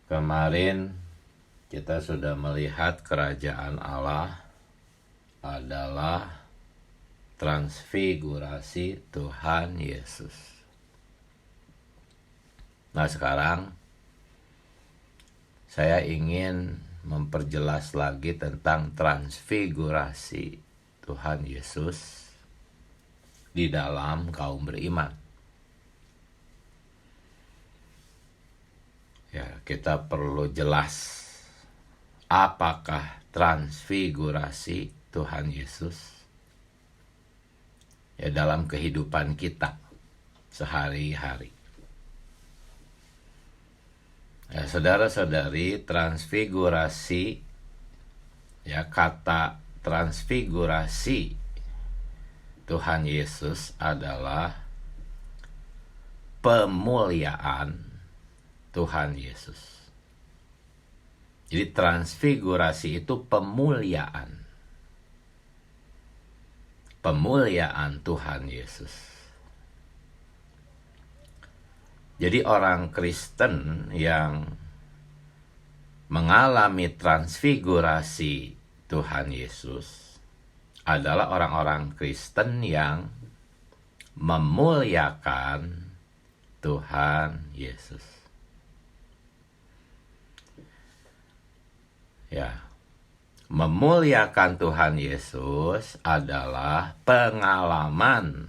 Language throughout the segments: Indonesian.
Kemarin kita sudah melihat kerajaan Allah adalah transfigurasi Tuhan Yesus. Nah, sekarang saya ingin memperjelas lagi tentang transfigurasi Tuhan Yesus di dalam kaum beriman. Ya, kita perlu jelas apakah transfigurasi Tuhan Yesus ya dalam kehidupan kita sehari-hari. Ya, saudara-saudari, transfigurasi, ya, kata transfigurasi Tuhan Yesus adalah pemuliaan Tuhan Yesus. Jadi transfigurasi itu pemuliaan Tuhan Yesus. Jadi orang Kristen yang mengalami transfigurasi Tuhan Yesus adalah orang-orang Kristen yang memuliakan Tuhan Yesus. Ya, memuliakan Tuhan Yesus adalah pengalaman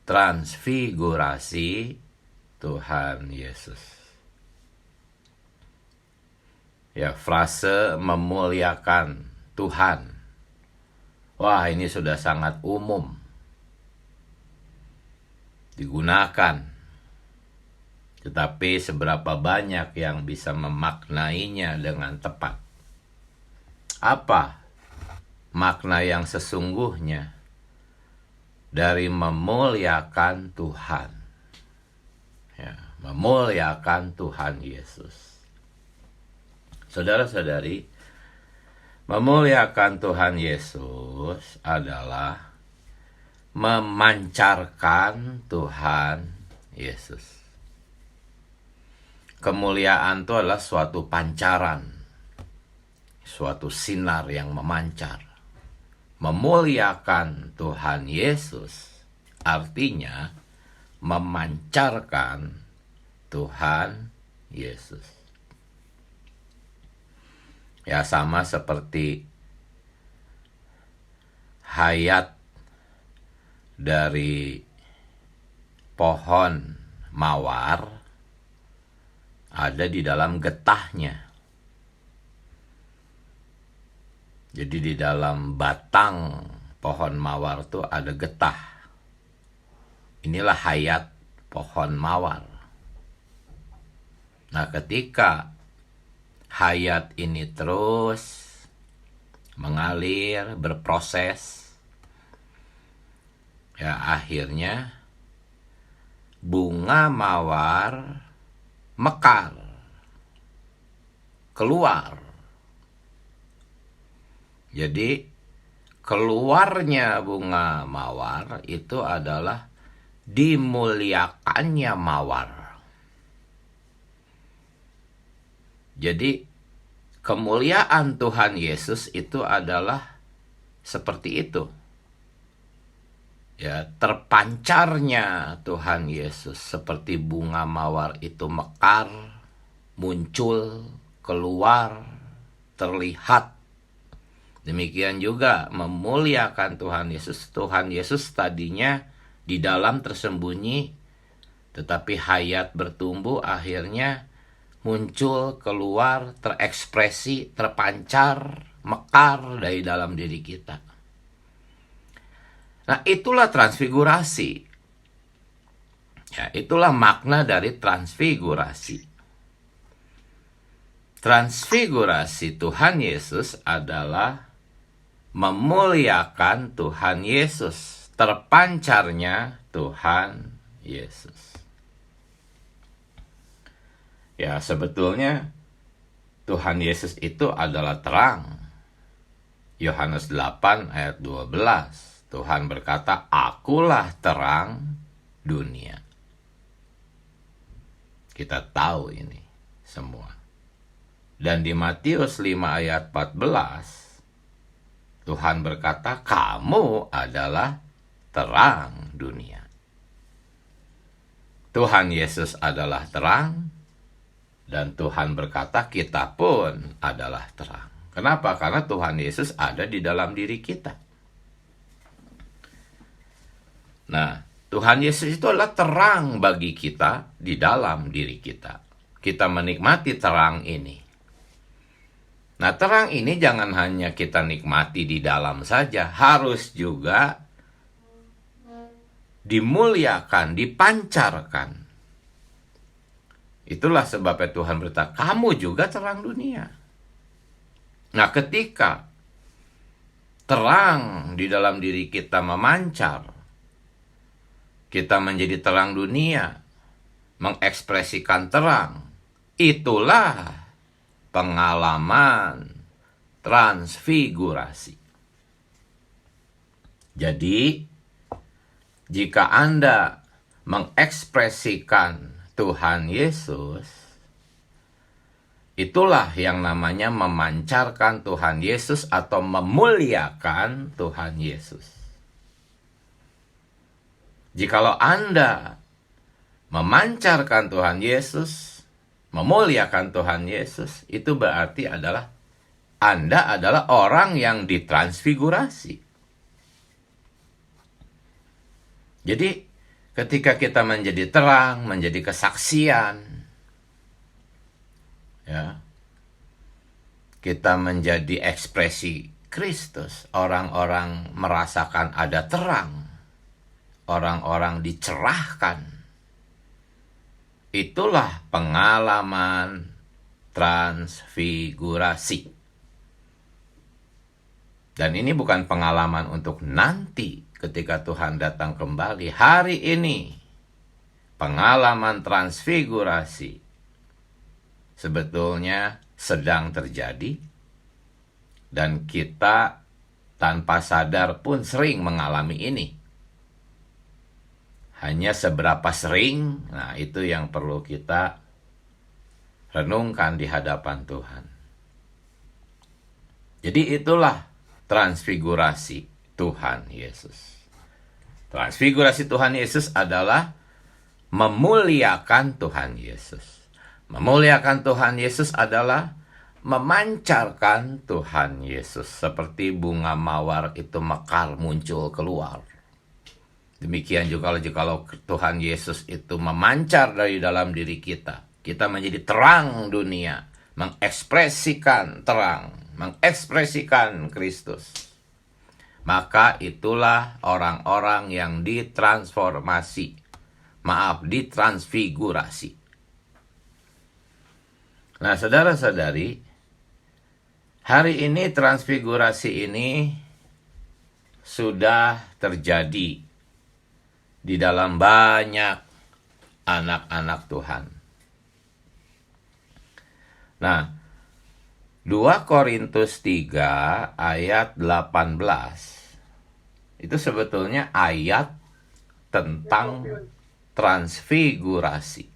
transfigurasi Tuhan Yesus. Ya, frase memuliakan Tuhan. Wah, ini sudah sangat umum digunakan. Tetapi seberapa banyak yang bisa memaknainya dengan tepat? Apa makna yang sesungguhnya dari memuliakan Tuhan? Ya, memuliakan Tuhan Yesus. Saudara-saudari, memuliakan Tuhan Yesus adalah memancarkan Tuhan Yesus. Kemuliaan itu adalah suatu pancaran, suatu sinar yang memancar. Memuliakan Tuhan Yesus artinya memancarkan Tuhan Yesus. Ya, sama seperti hayat dari pohon mawar ada di dalam getahnya. Jadi di dalam batang pohon mawar itu ada getah. Inilah hayat pohon mawar. Nah, ketika hayat ini terus mengalir, berproses, ya akhirnya bunga mawar mekar, keluar. Jadi keluarnya bunga mawar itu adalah dimuliakannya mawar. Jadi kemuliaan Tuhan Yesus itu adalah seperti itu. Ya, terpancarnya Tuhan Yesus seperti bunga mawar itu mekar, muncul, keluar, terlihat. Demikian juga memuliakan Tuhan Yesus. Tuhan Yesus tadinya di dalam tersembunyi, tetapi hayat bertumbuh akhirnya muncul, keluar, terekspresi, terpancar, mekar dari dalam diri kita. Nah, itulah transfigurasi. Ya, itulah makna dari transfigurasi. Transfigurasi Tuhan Yesus adalah memuliakan Tuhan Yesus, terpancarnya Tuhan Yesus. Ya, sebetulnya Tuhan Yesus itu adalah terang. Yohanes 8 ayat 12. Tuhan berkata, "Akulah terang dunia." Kita tahu ini. semua. Dan di Matius 5 ayat 14, Tuhan berkata, kamu adalah terang dunia. Tuhan Yesus adalah terang, dan Tuhan berkata kita pun adalah terang. Kenapa? Karena Tuhan Yesus ada di dalam diri kita. Nah, Tuhan Yesus itu adalah terang bagi kita di dalam diri kita. Kita menikmati terang ini. Nah, terang ini jangan hanya kita nikmati di dalam saja, harus juga dimuliakan, dipancarkan. Itulah sebabnya Tuhan berkata, kamu juga terang dunia. Nah, ketika terang di dalam diri kita memancar, kita menjadi terang dunia, mengekspresikan terang, itulah pengalaman transfigurasi. Jadi, jika Anda mengekspresikan Tuhan Yesus, itulah yang namanya memancarkan Tuhan Yesus atau memuliakan Tuhan Yesus. Jikalau Anda memancarkan Tuhan Yesus, memuliakan Tuhan Yesus, itu berarti adalah Anda adalah orang yang ditransfigurasi. Jadi, ketika kita menjadi terang, menjadi kesaksian, ya, kita menjadi ekspresi Kristus, orang-orang merasakan ada terang, orang-orang dicerahkan. Itulah pengalaman transfigurasi. Dan ini bukan pengalaman untuk nanti ketika Tuhan datang kembali. Hari ini, pengalaman transfigurasi sebetulnya sedang terjadi. Dan kita tanpa sadar pun sering mengalami ini. Hanya seberapa sering, nah itu yang perlu kita renungkan di hadapan Tuhan. Jadi itulah transfigurasi Tuhan Yesus. Transfigurasi Tuhan Yesus adalah memuliakan Tuhan Yesus. Memuliakan Tuhan Yesus adalah memancarkan Tuhan Yesus. Seperti bunga mawar itu mekar muncul keluar. Demikian juga kalau Tuhan Yesus itu memancar dari dalam diri kita. Kita menjadi terang dunia. Mengekspresikan terang. Mengekspresikan Kristus. Maka itulah orang-orang yang ditransformasi. Ditransfigurasi. Nah, saudara-saudari, hari ini transfigurasi ini sudah terjadi di dalam banyak anak-anak Tuhan. Nah, 2 Korintus 3 ayat 18 itu sebetulnya ayat tentang transfigurasi.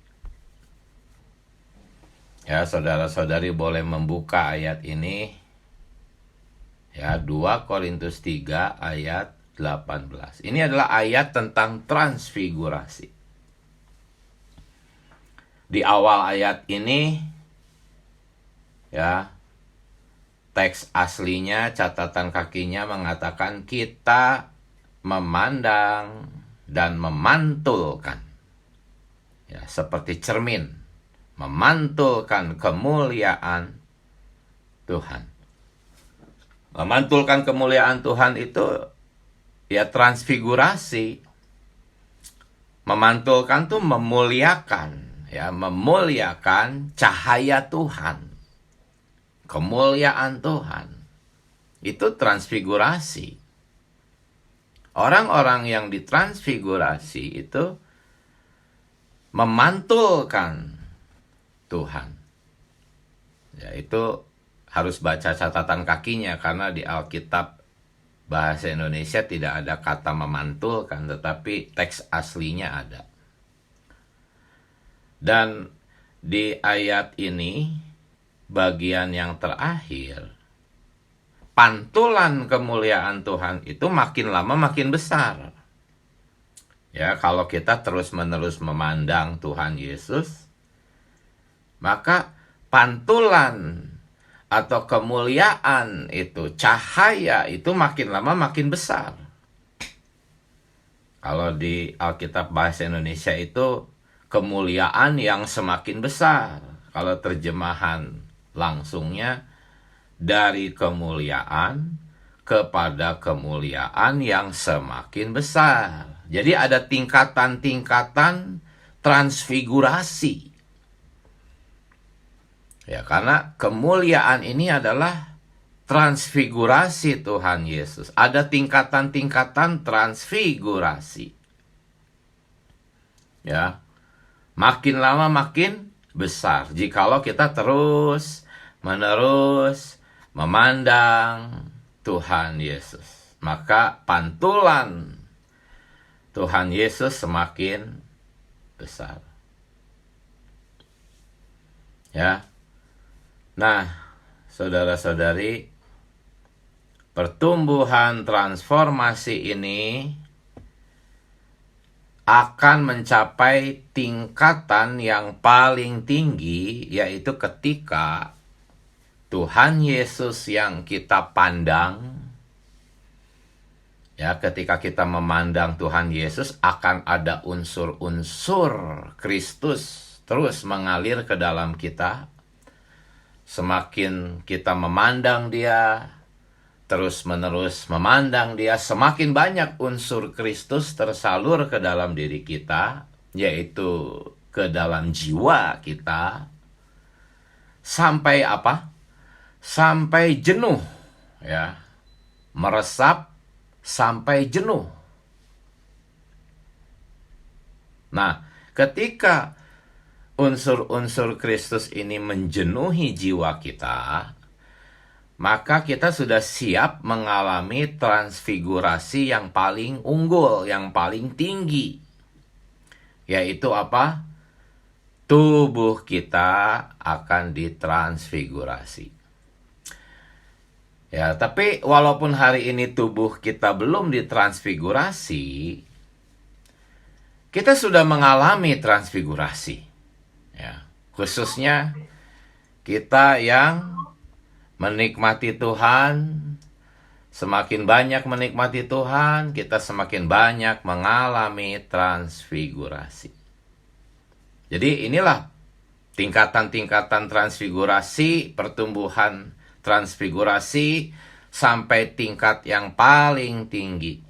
Ya, saudara-saudari boleh membuka ayat ini. Ya, 2 Korintus 3 ayat 18. Ini adalah ayat tentang transfigurasi. Di awal ayat ini, ya, teks aslinya, catatan kakinya mengatakan kita memandang dan memantulkan. Ya, seperti cermin, memantulkan kemuliaan Tuhan. Memantulkan kemuliaan Tuhan itu ya transfigurasi. Memantulkan tuh memuliakan, ya, memuliakan cahaya Tuhan. Kemuliaan Tuhan. Itu transfigurasi. Orang-orang yang ditransfigurasi itu memantulkan Tuhan. Ya, itu harus baca catatan kakinya karena di Alkitab bahasa Indonesia tidak ada kata memantulkan, tetapi teks aslinya ada. Dan di ayat ini, bagian yang terakhir, pantulan kemuliaan Tuhan itu makin lama makin besar. Ya, kalau kita terus-menerus memandang Tuhan Yesus, maka pantulan atau kemuliaan itu, cahaya itu makin lama makin besar. Kalau di Alkitab Bahasa Indonesia itu kemuliaan yang semakin besar. Kalau terjemahan langsungnya, dari kemuliaan kepada kemuliaan yang semakin besar. Jadi ada tingkatan-tingkatan transfigurasi. Ya, karena kemuliaan ini adalah transfigurasi Tuhan Yesus. Ada tingkatan-tingkatan transfigurasi. Ya. Makin lama makin besar. Jikalau kita terus menerus memandang Tuhan Yesus, maka pantulan Tuhan Yesus semakin besar. Ya. Nah, saudara-saudari, pertumbuhan transformasi ini akan mencapai tingkatan yang paling tinggi, yaitu ketika Tuhan Yesus yang kita pandang, ya, ketika kita memandang Tuhan Yesus, akan ada unsur-unsur Kristus terus mengalir ke dalam kita. Semakin kita memandang Dia, terus-menerus memandang Dia, semakin banyak unsur Kristus tersalur ke dalam diri kita, yaitu ke dalam jiwa kita. Sampai apa? Sampai jenuh, ya. Meresap sampai jenuh. Nah, ketika unsur-unsur Kristus ini menjenuhi jiwa kita, maka kita sudah siap mengalami transfigurasi yang paling unggul, yang paling tinggi. Yaitu apa? Tubuh kita akan ditransfigurasi. Ya, tapi walaupun hari ini tubuh kita belum ditransfigurasi, kita sudah mengalami transfigurasi. Ya, khususnya kita yang menikmati Tuhan, semakin banyak menikmati Tuhan, kita semakin banyak mengalami transfigurasi. Jadi inilah tingkatan-tingkatan transfigurasi, pertumbuhan transfigurasi sampai tingkat yang paling tinggi,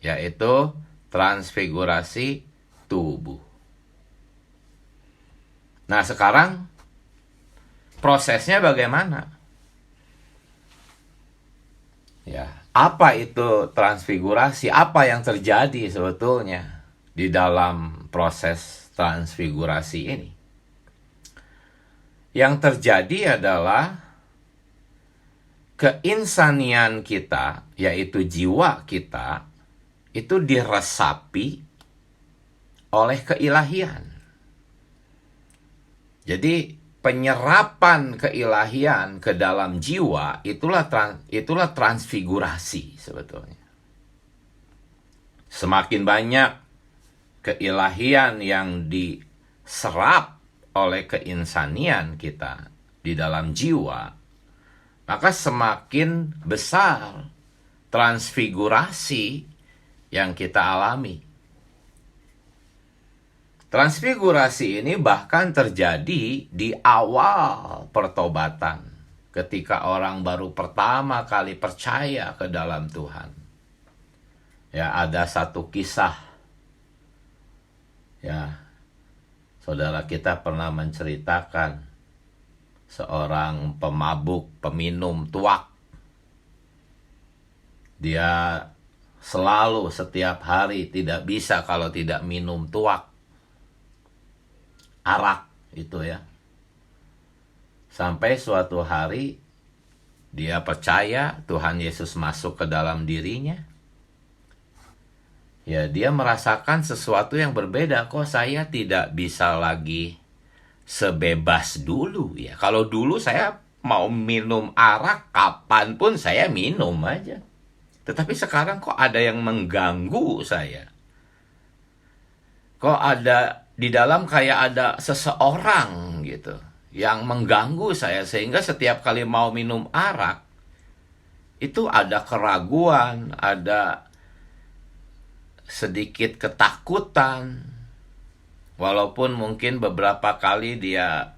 yaitu transfigurasi tubuh. Nah, sekarang prosesnya bagaimana? Ya, apa itu transfigurasi? Apa yang terjadi sebetulnya di dalam proses transfigurasi ini? Yang terjadi adalah keinsanian kita, yaitu jiwa kita, itu diresapi oleh keilahian. Jadi penyerapan keilahian ke dalam jiwa itulah transfigurasi sebetulnya. Semakin banyak keilahian yang diserap oleh keinsanian kita di dalam jiwa, maka semakin besar transfigurasi yang kita alami. Transfigurasi ini bahkan terjadi di awal pertobatan, ketika orang baru pertama kali percaya ke dalam Tuhan. Ya, ada satu kisah. Ya, saudara kita pernah menceritakan seorang pemabuk, peminum tuak. Dia selalu setiap hari tidak bisa kalau tidak minum tuak. Arak itu ya. Sampai suatu hari dia percaya Tuhan Yesus masuk ke dalam dirinya. Ya, dia merasakan sesuatu yang berbeda. Kok saya tidak bisa lagi sebebas dulu ya. Kalau dulu saya mau minum arak kapanpun saya minum aja. Tetapi sekarang kok ada yang mengganggu saya. Kok ada di dalam kayak ada seseorang gitu yang mengganggu saya, sehingga setiap kali mau minum arak itu ada keraguan, ada sedikit ketakutan. Walaupun mungkin beberapa kali dia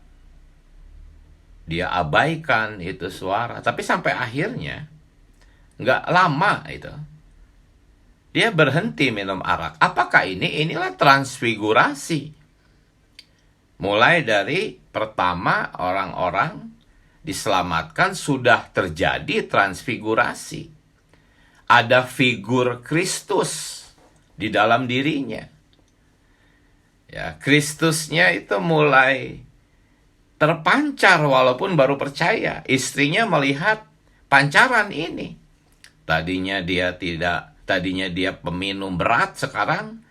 abaikan itu suara, tapi sampai akhirnya nggak lama itu dia berhenti minum arak. Apakah ini? Inilah transfigurasi. Mulai dari pertama orang-orang diselamatkan sudah terjadi transfigurasi. Ada figur Kristus di dalam dirinya. Ya, Kristusnya itu mulai terpancar walaupun baru percaya. Istrinya melihat pancaran ini. Tadinya dia peminum berat, sekarang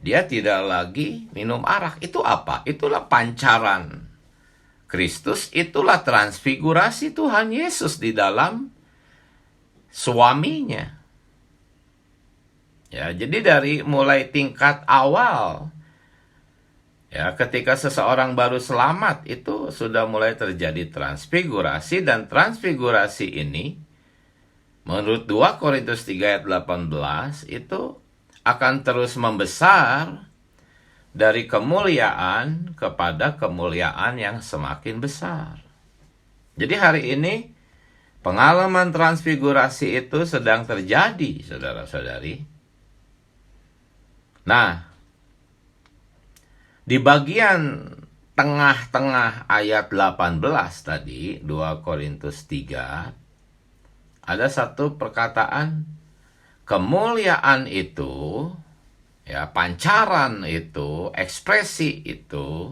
dia tidak lagi minum arak. Itu apa? Itulah pancaran Kristus, itulah transfigurasi Tuhan Yesus di dalam suaminya. Ya, jadi dari mulai tingkat awal, ya, ketika seseorang baru selamat itu sudah mulai terjadi transfigurasi, dan transfigurasi ini menurut 2 Korintus 3 ayat 18 itu akan terus membesar dari kemuliaan kepada kemuliaan yang semakin besar. Jadi hari ini pengalaman transfigurasi itu sedang terjadi, saudara-saudari. Nah, di bagian tengah-tengah ayat 18 tadi, 2 Korintus 3, ada satu perkataan, kemuliaan itu, ya, pancaran itu, ekspresi itu,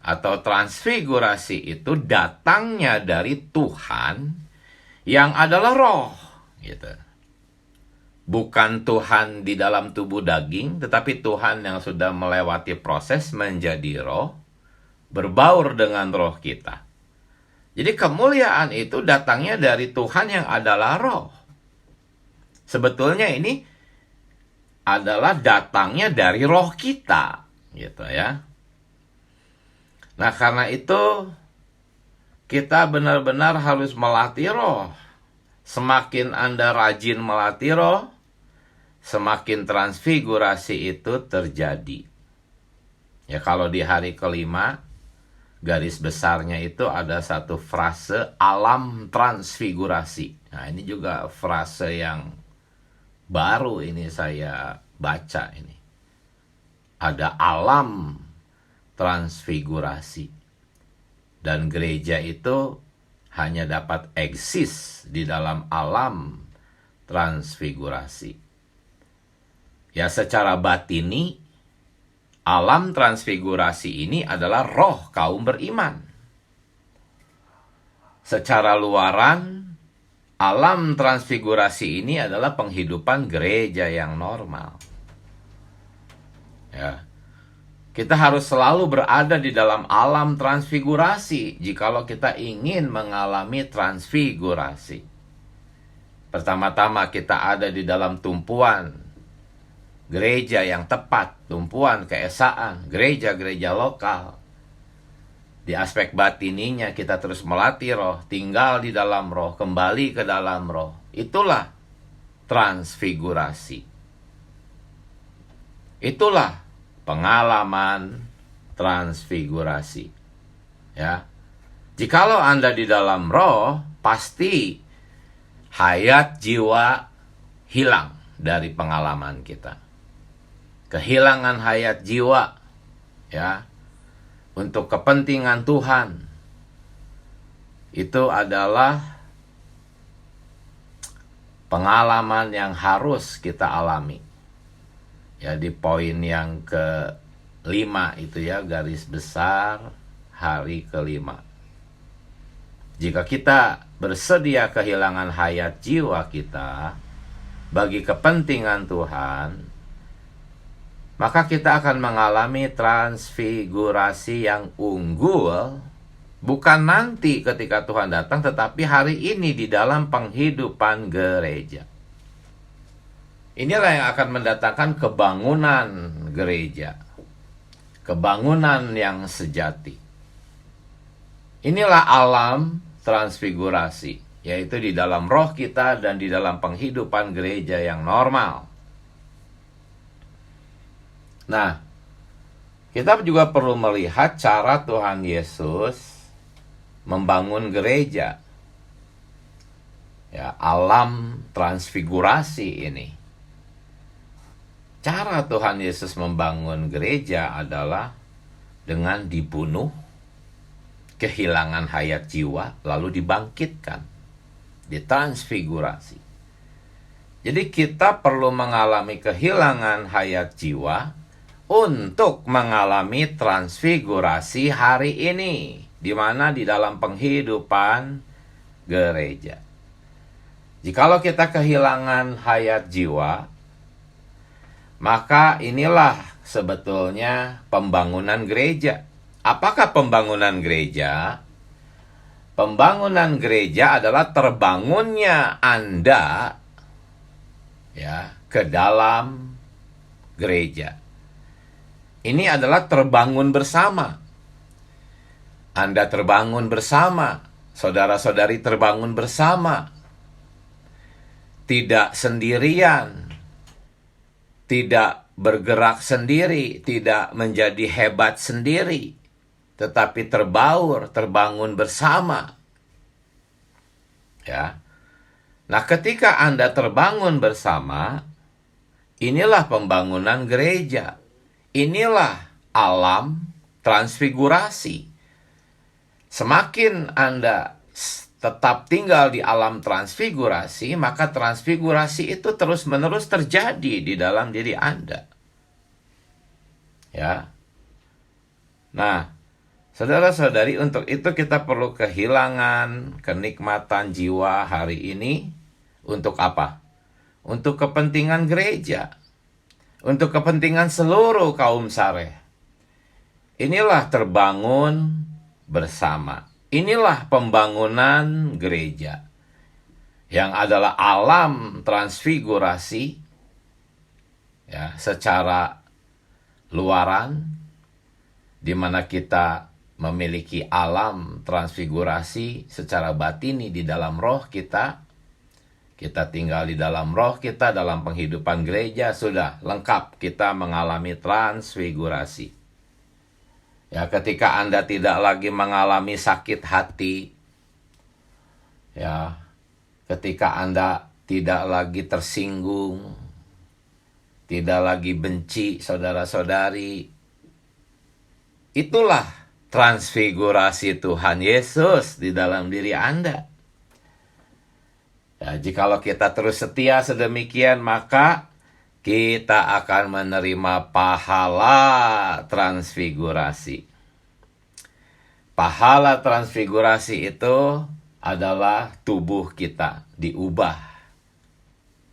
atau transfigurasi itu datangnya dari Tuhan yang adalah roh, gitu. Bukan Tuhan di dalam tubuh daging, tetapi Tuhan yang sudah melewati proses menjadi roh, berbaur dengan roh kita. Jadi kemuliaan itu datangnya dari Tuhan yang adalah roh. Sebetulnya ini adalah datangnya dari roh kita, gitu ya. Nah, karena itu kita benar-benar harus melatih roh. Semakin Anda rajin melatih roh, semakin transfigurasi itu terjadi. Ya, kalau di hari kelima, garis besarnya itu ada satu frase alam transfigurasi. Nah, ini juga frase yang baru ini saya baca ini. Ada alam transfigurasi. Dan gereja itu hanya dapat eksis di dalam alam transfigurasi. Ya, secara batini, alam transfigurasi ini adalah roh kaum beriman. Secara luaran, alam transfigurasi ini adalah penghidupan gereja yang normal. Ya. Kita harus selalu berada di dalam alam transfigurasi jikalau kita ingin mengalami transfigurasi. Pertama-tama kita ada di dalam tumpuan gereja yang tepat, tumpuan keesaan, gereja-gereja lokal. Di aspek batininya kita terus melatih roh, tinggal di dalam roh, kembali ke dalam roh. Itulah transfigurasi. Itulah pengalaman transfigurasi. Ya. Jikalau Anda di dalam roh, pasti hayat jiwa hilang dari pengalaman kita. Kehilangan hayat jiwa, ya, untuk kepentingan Tuhan, itu adalah pengalaman yang harus kita alami. Ya, di poin yang ke-5 itu ya, garis besar hari ke-5. Jika kita bersedia kehilangan hayat jiwa kita bagi kepentingan Tuhan, maka kita akan mengalami transfigurasi yang unggul, bukan nanti ketika Tuhan datang, tetapi hari ini di dalam penghidupan gereja. Inilah yang akan mendatangkan kebangunan gereja, kebangunan yang sejati. Inilah alam transfigurasi, yaitu di dalam roh kita dan di dalam penghidupan gereja yang normal. Nah, kita juga perlu melihat cara Tuhan Yesus membangun gereja. Ya, alam transfigurasi ini. Cara Tuhan Yesus membangun gereja adalah dengan dibunuh, kehilangan hayat jiwa, lalu dibangkitkan, ditransfigurasi. Jadi kita perlu mengalami kehilangan hayat jiwa untuk mengalami transfigurasi hari ini, di mana di dalam penghidupan gereja. Jikalau kita kehilangan hayat jiwa, maka inilah sebetulnya pembangunan gereja. Apakah pembangunan gereja? Pembangunan gereja adalah terbangunnya Anda ya ke dalam gereja. Ini adalah terbangun bersama. Anda terbangun bersama, saudara-saudari terbangun bersama. Tidak sendirian, tidak bergerak sendiri, tidak menjadi hebat sendiri, tetapi terbaur, terbangun bersama. Ya. Nah, ketika Anda terbangun bersama, inilah pembangunan gereja. Inilah alam transfigurasi. Semakin Anda tetap tinggal di alam transfigurasi, maka transfigurasi itu terus-menerus terjadi di dalam diri Anda. Ya. Nah, saudara-saudari, untuk itu kita perlu kehilangan kenikmatan jiwa hari ini. Untuk apa? Untuk kepentingan gereja. Untuk kepentingan seluruh kaum Sareh. Inilah terbangun bersama. Inilah pembangunan gereja. Yang adalah alam transfigurasi. Ya, secara luaran, di mana kita memiliki alam transfigurasi secara batini di dalam roh kita. Kita tinggal di dalam roh kita, dalam penghidupan gereja, sudah lengkap kita mengalami transfigurasi. Ya, ketika Anda tidak lagi mengalami sakit hati, ya, ketika Anda tidak lagi tersinggung, tidak lagi benci saudara-saudari, itulah transfigurasi Tuhan Yesus di dalam diri Anda. Ya, jikalau kita terus setia sedemikian, maka kita akan menerima pahala transfigurasi. Pahala transfigurasi itu adalah tubuh kita diubah.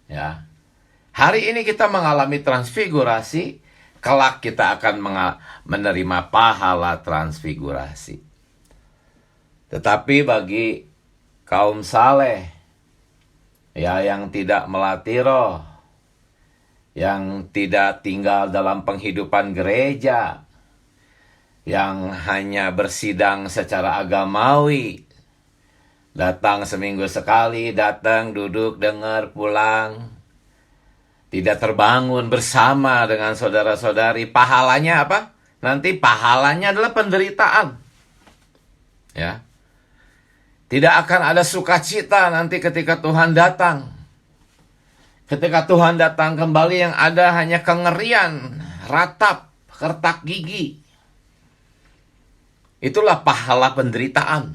Ya. Hari ini kita mengalami transfigurasi, kelak kita akan menerima pahala transfigurasi. Tetapi bagi kaum saleh, ya, yang tidak melatih roh, yang tidak tinggal dalam penghidupan gereja, yang hanya bersidang secara agamawi, datang seminggu sekali, datang, duduk, dengar, pulang, tidak terbangun bersama dengan saudara-saudari. Pahalanya apa? Nanti pahalanya adalah penderitaan. Ya. Tidak akan ada sukacita nanti ketika Tuhan datang. Ketika Tuhan datang kembali, yang ada hanya kengerian, ratap, kertak gigi. Itulah pahala penderitaan,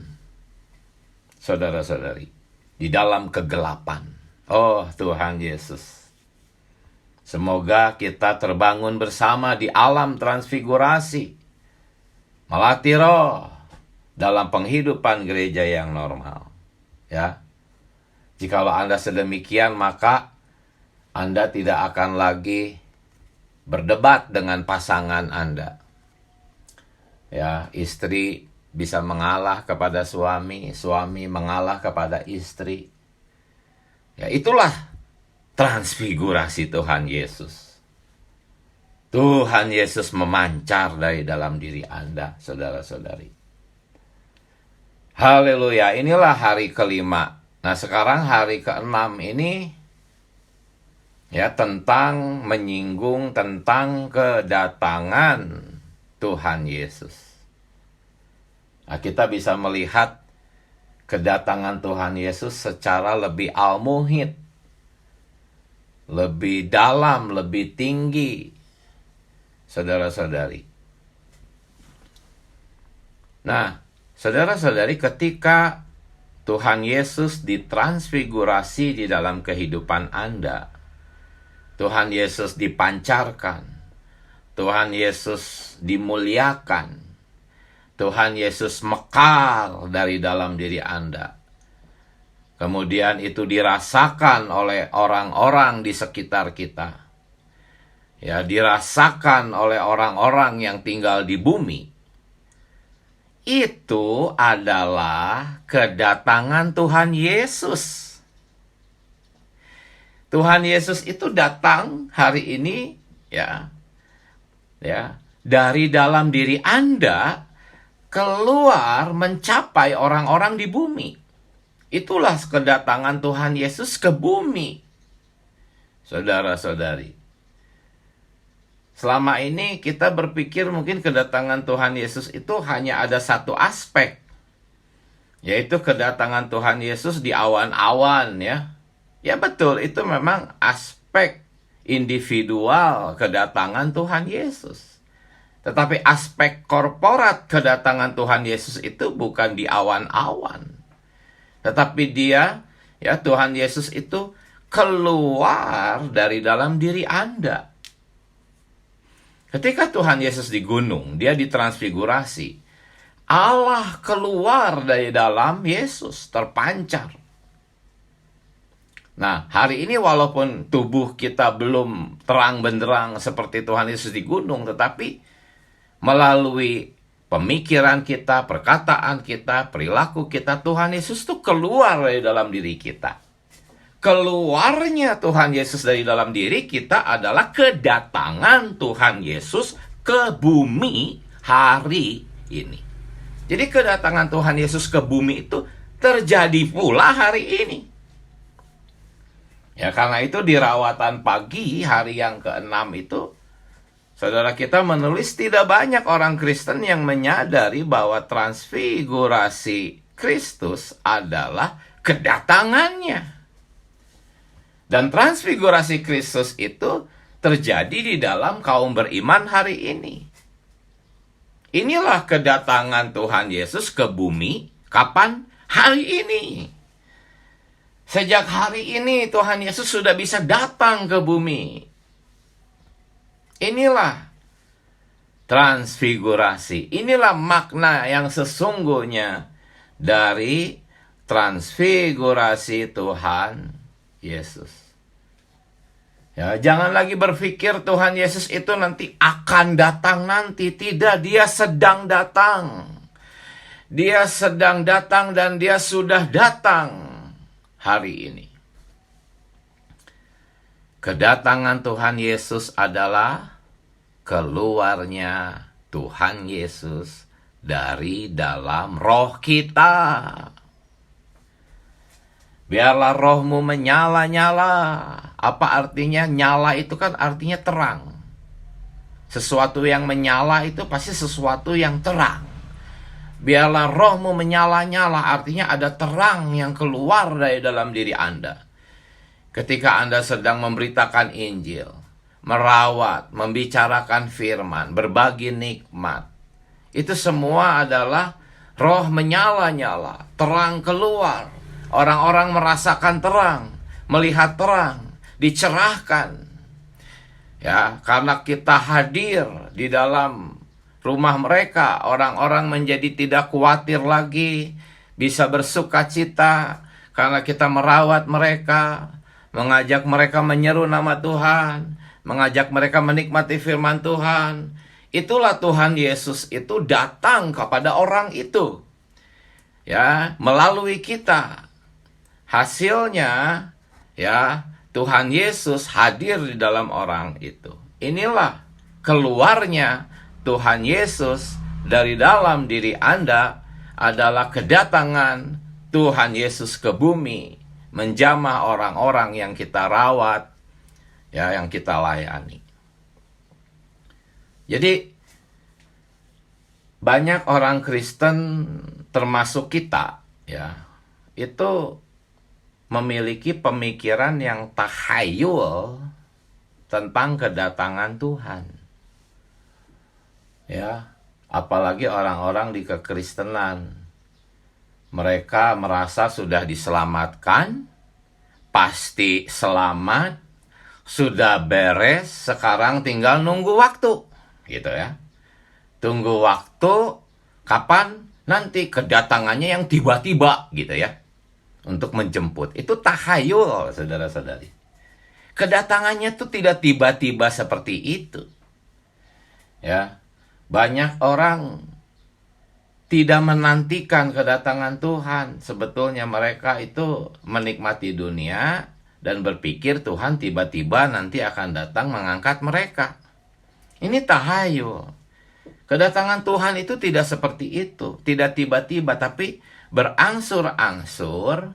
saudara-saudari, di dalam kegelapan. Oh Tuhan Yesus, semoga kita terbangun bersama di alam transfigurasi, melatih roh dalam penghidupan gereja yang normal. Ya. Jikalau Anda sedemikian, maka Anda tidak akan lagi berdebat dengan pasangan Anda. Ya, istri bisa mengalah kepada suami, suami mengalah kepada istri. Ya, itulah transfigurasi Tuhan Yesus. Tuhan Yesus memancar dari dalam diri Anda, saudara-saudari. Haleluya, inilah hari kelima. Nah, sekarang hari keenam ini ya menyinggung tentang kedatangan Tuhan Yesus. Nah, kita bisa melihat kedatangan Tuhan Yesus secara lebih al-muhit, lebih dalam, lebih tinggi, saudara-saudari. Nah, saudara-saudari, ketika Tuhan Yesus ditransfigurasi di dalam kehidupan Anda, Tuhan Yesus dipancarkan, Tuhan Yesus dimuliakan, Tuhan Yesus mekar dari dalam diri Anda. Kemudian itu dirasakan oleh orang-orang di sekitar kita. Ya, dirasakan oleh orang-orang yang tinggal di bumi. Itu adalah kedatangan Tuhan Yesus. Tuhan Yesus itu datang hari ini ya dari dalam diri Anda keluar mencapai orang-orang di bumi. Itulah kedatangan Tuhan Yesus ke bumi. Saudara-saudari. Selama ini kita berpikir mungkin kedatangan Tuhan Yesus itu hanya ada satu aspek. Yaitu kedatangan Tuhan Yesus di awan-awan ya. Ya betul, itu memang aspek individual kedatangan Tuhan Yesus. Tetapi aspek korporat kedatangan Tuhan Yesus itu bukan di awan-awan. Tetapi Tuhan Yesus itu keluar dari dalam diri Anda. Ketika Tuhan Yesus di gunung, dia ditransfigurasi. Allah keluar dari dalam Yesus, terpancar. Nah, hari ini walaupun tubuh kita belum terang benderang seperti Tuhan Yesus di gunung, tetapi melalui pemikiran kita, perkataan kita, perilaku kita, Tuhan Yesus itu keluar dari dalam diri kita. Keluarnya Tuhan Yesus dari dalam diri kita adalah kedatangan Tuhan Yesus ke bumi hari ini. Jadi kedatangan Tuhan Yesus ke bumi itu terjadi pula hari ini. Ya, karena itu di rawatan pagi hari yang ke-6 itu, saudara kita menulis tidak banyak orang Kristen yang menyadari bahwa transfigurasi Kristus adalah kedatangannya. Dan transfigurasi Kristus itu terjadi di dalam kaum beriman hari ini. Inilah kedatangan Tuhan Yesus ke bumi. Kapan? Hari ini. Sejak hari ini Tuhan Yesus sudah bisa datang ke bumi. Inilah transfigurasi. Inilah makna yang sesungguhnya dari transfigurasi Tuhan Yesus. Ya, jangan lagi berpikir Tuhan Yesus itu nanti akan datang nanti. Tidak, dia sedang datang. Dia sedang datang dan dia sudah datang hari ini. Kedatangan Tuhan Yesus adalah keluarnya Tuhan Yesus dari dalam roh kita. Biarlah rohmu menyala-nyala. Apa artinya? Nyala itu kan artinya terang. Sesuatu yang menyala itu pasti sesuatu yang terang. Biarlah rohmu menyala-nyala, artinya ada terang yang keluar dari dalam diri Anda. Ketika Anda sedang memberitakan Injil, merawat, membicarakan firman, berbagi nikmat. Itu semua adalah roh menyala-nyala, terang keluar. Orang-orang merasakan terang, melihat terang, dicerahkan. Ya, karena kita hadir di dalam rumah mereka, orang-orang menjadi tidak khawatir lagi, bisa bersuka cita karena kita merawat mereka, mengajak mereka menyeru nama Tuhan, mengajak mereka menikmati firman Tuhan. Itulah Tuhan Yesus itu datang kepada orang itu. Ya, melalui kita. Hasilnya, ya, Tuhan Yesus hadir di dalam orang itu. Inilah keluarnya Tuhan Yesus dari dalam diri Anda adalah kedatangan Tuhan Yesus ke bumi, menjamah orang-orang yang kita rawat, ya, yang kita layani. Jadi banyak orang Kristen termasuk kita, ya, itu memiliki pemikiran yang tahayul tentang kedatangan Tuhan. Ya, apalagi orang-orang di kekristenan. Mereka merasa sudah diselamatkan, pasti selamat, sudah beres, sekarang tinggal nunggu waktu, gitu ya. Tunggu waktu, kapan nanti kedatangannya yang tiba-tiba, gitu ya, untuk menjemput. Itu tahayul, saudara-saudari. Kedatangannya tuh tidak tiba-tiba seperti itu. Ya, banyak orang tidak menantikan kedatangan Tuhan. Sebetulnya mereka itu menikmati dunia dan berpikir Tuhan tiba-tiba nanti akan datang mengangkat mereka. Ini tahayul. Kedatangan Tuhan itu tidak seperti itu. Tidak tiba-tiba, tapi berangsur-angsur.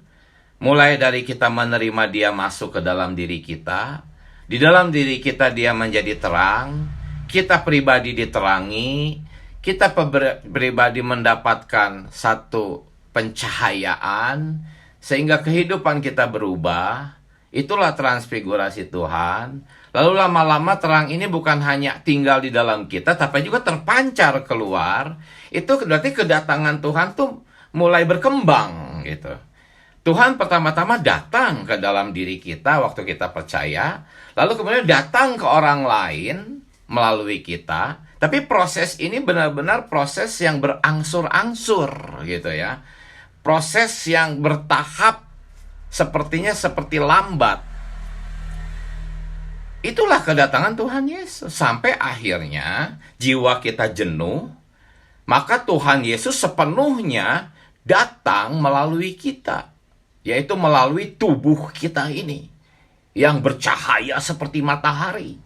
Mulai dari kita menerima dia masuk ke dalam diri kita. Di dalam diri kita dia menjadi terang. Kita pribadi diterangi. Kita pribadi mendapatkan satu pencahayaan sehingga kehidupan kita berubah. Itulah transfigurasi Tuhan. Lalu lama-lama terang ini bukan hanya tinggal di dalam kita, tapi juga terpancar keluar. Itu berarti kedatangan Tuhan tuh mulai berkembang gitu. Tuhan pertama-tama datang ke dalam diri kita waktu kita percaya, lalu kemudian datang ke orang lain melalui kita. Tapi proses ini benar-benar proses yang berangsur-angsur gitu ya. Proses yang bertahap, sepertinya seperti lambat. Itulah kedatangan Tuhan Yesus. Sampai akhirnya jiwa kita jenuh, maka Tuhan Yesus sepenuhnya datang melalui kita. Yaitu melalui tubuh kita ini, yang bercahaya seperti matahari.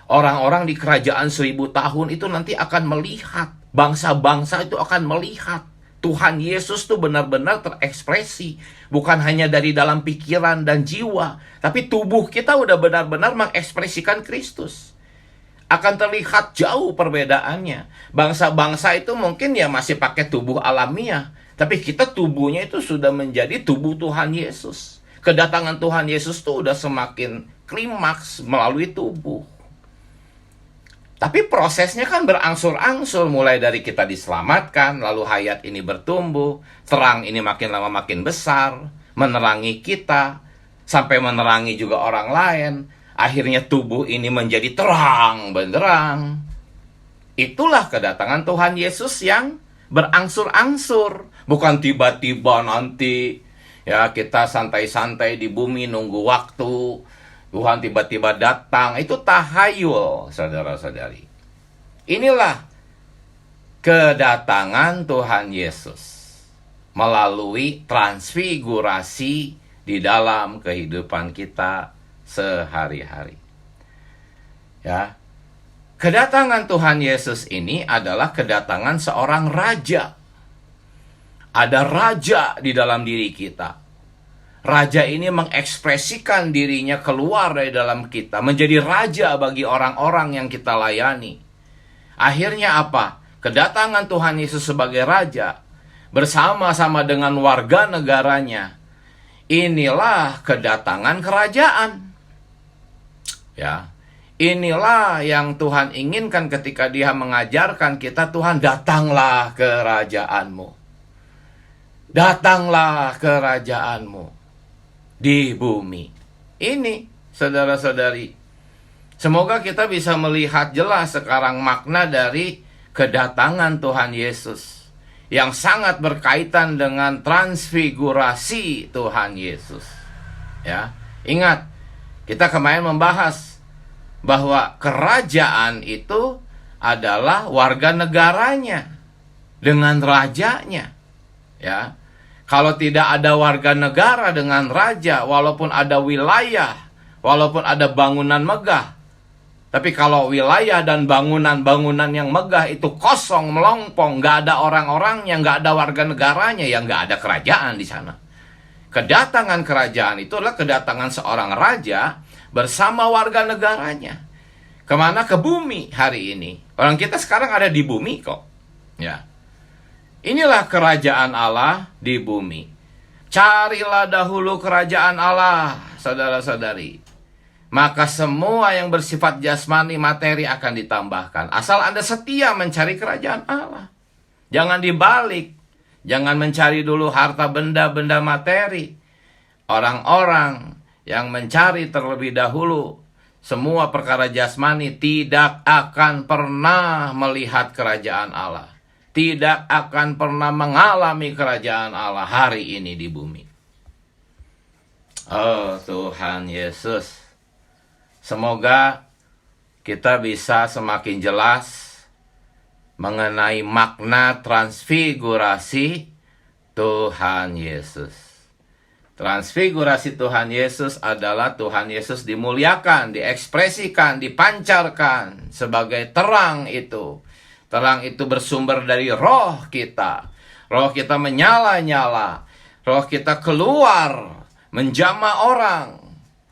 Orang-orang di kerajaan 1000 tahun itu nanti akan melihat. Bangsa-bangsa itu akan melihat. Tuhan Yesus itu benar-benar terekspresi. Bukan hanya dari dalam pikiran dan jiwa. Tapi tubuh kita udah benar-benar mengekspresikan Kristus. Akan terlihat jauh perbedaannya. Bangsa-bangsa itu mungkin ya masih pakai tubuh alamiah. Tapi kita tubuhnya itu sudah menjadi tubuh Tuhan Yesus. Kedatangan Tuhan Yesus itu udah semakin klimaks melalui tubuh. Tapi prosesnya kan berangsur-angsur, mulai dari kita diselamatkan, lalu hayat ini bertumbuh, terang ini makin lama makin besar, menerangi kita, sampai menerangi juga orang lain. Akhirnya tubuh ini menjadi terang benderang. Itulah kedatangan Tuhan Yesus yang berangsur-angsur, bukan tiba-tiba nanti ya kita santai-santai di bumi nunggu waktu. Tuhan tiba-tiba datang, itu tahayul, saudara-saudari. Inilah kedatangan Tuhan Yesus melalui transfigurasi di dalam kehidupan kita sehari-hari. Ya. Kedatangan Tuhan Yesus ini adalah kedatangan seorang raja. Ada raja di dalam diri kita. Raja ini mengekspresikan dirinya keluar dari dalam kita, menjadi raja bagi orang-orang yang kita layani. Akhirnya apa? Kedatangan Tuhan Yesus sebagai raja bersama-sama dengan warga negaranya. Inilah kedatangan kerajaan. Ya. Inilah yang Tuhan inginkan ketika Dia mengajarkan kita, Tuhan, datanglah kerajaanmu. Datanglah kerajaanmu di bumi. Ini, saudara-saudari, semoga kita bisa melihat jelas sekarang makna dari kedatangan Tuhan Yesus yang sangat berkaitan dengan transfigurasi Tuhan Yesus. Ya, ingat, kita kemarin membahas bahwa kerajaan itu adalah warga negaranya dengan rajanya. Ya. Kalau tidak ada warga negara dengan raja, walaupun ada wilayah, walaupun ada bangunan megah, tapi kalau wilayah dan bangunan-bangunan yang megah itu kosong, melompong, nggak ada orang-orangnya, nggak ada warga negaranya, ya nggak ada kerajaan di sana. Kedatangan kerajaan itu adalah kedatangan seorang raja bersama warga negaranya. Kemana? Ke bumi hari ini. Orang kita sekarang ada di bumi kok. Ya. Inilah kerajaan Allah di bumi. Carilah dahulu kerajaan Allah, saudara-saudari. Maka semua yang bersifat jasmani materi akan ditambahkan. Asal Anda setia mencari kerajaan Allah. Jangan dibalik. Jangan mencari dulu harta benda-benda materi. Orang-orang yang mencari terlebih dahulu semua perkara jasmani tidak akan pernah melihat kerajaan Allah. Tidak akan pernah mengalami kerajaan Allah hari ini di bumi. Oh Tuhan Yesus. Semoga kita bisa semakin jelas mengenai makna transfigurasi Tuhan Yesus. Transfigurasi Tuhan Yesus adalah Tuhan Yesus dimuliakan, diekspresikan, dipancarkan sebagai terang itu. Terang itu bersumber dari roh kita. Roh kita menyala-nyala. Roh kita keluar, menjamah orang.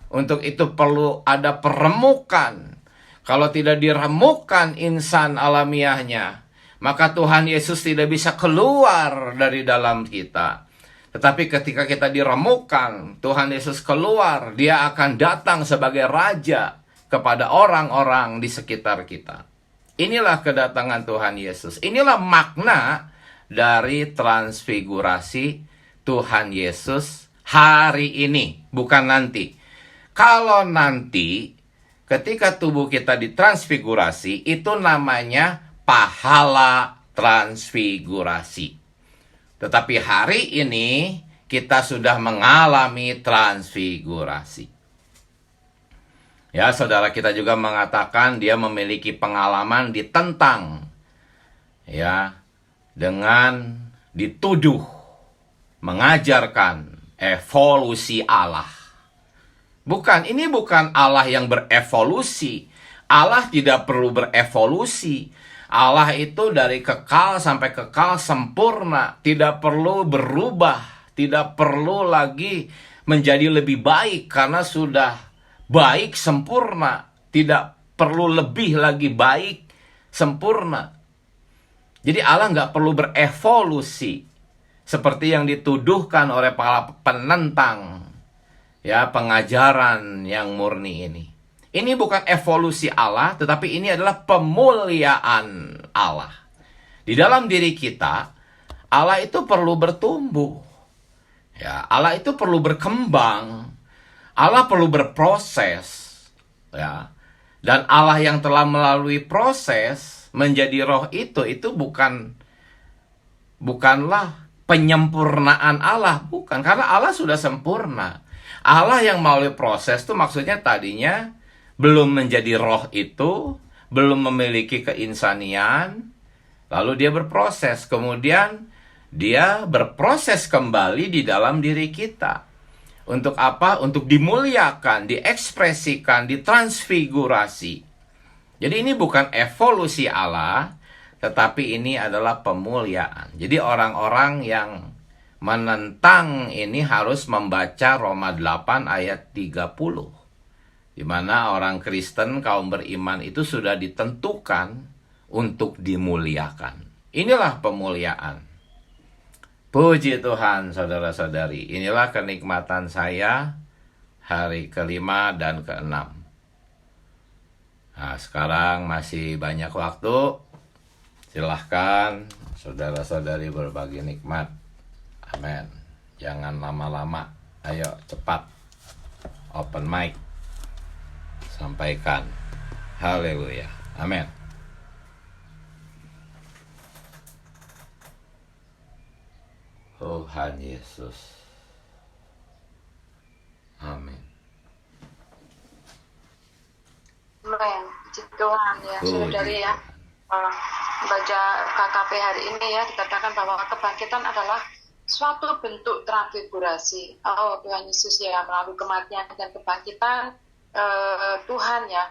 Untuk itu perlu ada peremukan. Kalau tidak diremukkan insan alamiahnya, maka Tuhan Yesus tidak bisa keluar dari dalam kita. Tetapi ketika kita diremukkan, Tuhan Yesus keluar, Dia akan datang sebagai Raja kepada orang-orang di sekitar kita. Inilah kedatangan Tuhan Yesus. Inilah makna dari transfigurasi Tuhan Yesus hari ini, bukan nanti. Kalau nanti, ketika tubuh kita ditransfigurasi, itu namanya pahala transfigurasi. Tetapi hari ini, kita sudah mengalami transfigurasi. Ya, saudara kita juga mengatakan dia memiliki pengalaman ditentang. Ya, dengan dituduh mengajarkan evolusi Allah. Bukan, ini bukan Allah yang berevolusi. Allah tidak perlu berevolusi. Allah itu dari kekal sampai kekal sempurna. Tidak perlu berubah. Tidak perlu lagi menjadi lebih baik karena sudah baik sempurna. Tidak perlu lebih lagi baik sempurna. Jadi Allah nggak perlu berevolusi. Seperti yang dituduhkan oleh para penentang. Ya, pengajaran yang murni ini. Ini bukan evolusi Allah, tetapi ini adalah pemuliaan Allah. Di dalam diri kita, Allah itu perlu bertumbuh. Ya, Allah itu perlu berkembang. Allah perlu berproses. Ya. Dan Allah yang telah melalui proses menjadi roh itu bukanlah penyempurnaan Allah, bukan. Karena Allah sudah sempurna. Allah yang melalui proses itu maksudnya tadinya belum menjadi roh itu, belum memiliki keinsanian, lalu dia berproses. Kemudian dia berproses kembali di dalam diri kita. Untuk apa? Untuk dimuliakan, diekspresikan, ditransfigurasi. Jadi ini bukan evolusi Allah, tetapi ini adalah pemuliaan. Jadi orang-orang yang menentang ini harus membaca Roma 8 ayat 30. Di mana orang Kristen, kaum beriman itu sudah ditentukan untuk dimuliakan. Inilah pemuliaan. Puji Tuhan, saudara-saudari. Inilah kenikmatan saya hari ke-5 dan ke-6. Nah, sekarang masih banyak waktu. Silahkan saudara-saudari berbagi nikmat. Amin. Jangan lama-lama. Ayo cepat. Open mic. Sampaikan. Haleluya. Amin. Tuhan Yesus. Amin. Tuhan ya, Puji saudari ya. Tuhan. Baca KKP hari ini ya, dikatakan bahwa kebangkitan adalah suatu bentuk transfigurasi. Oh Tuhan Yesus ya, melalui kematian dan kebangkitan Tuhan ya,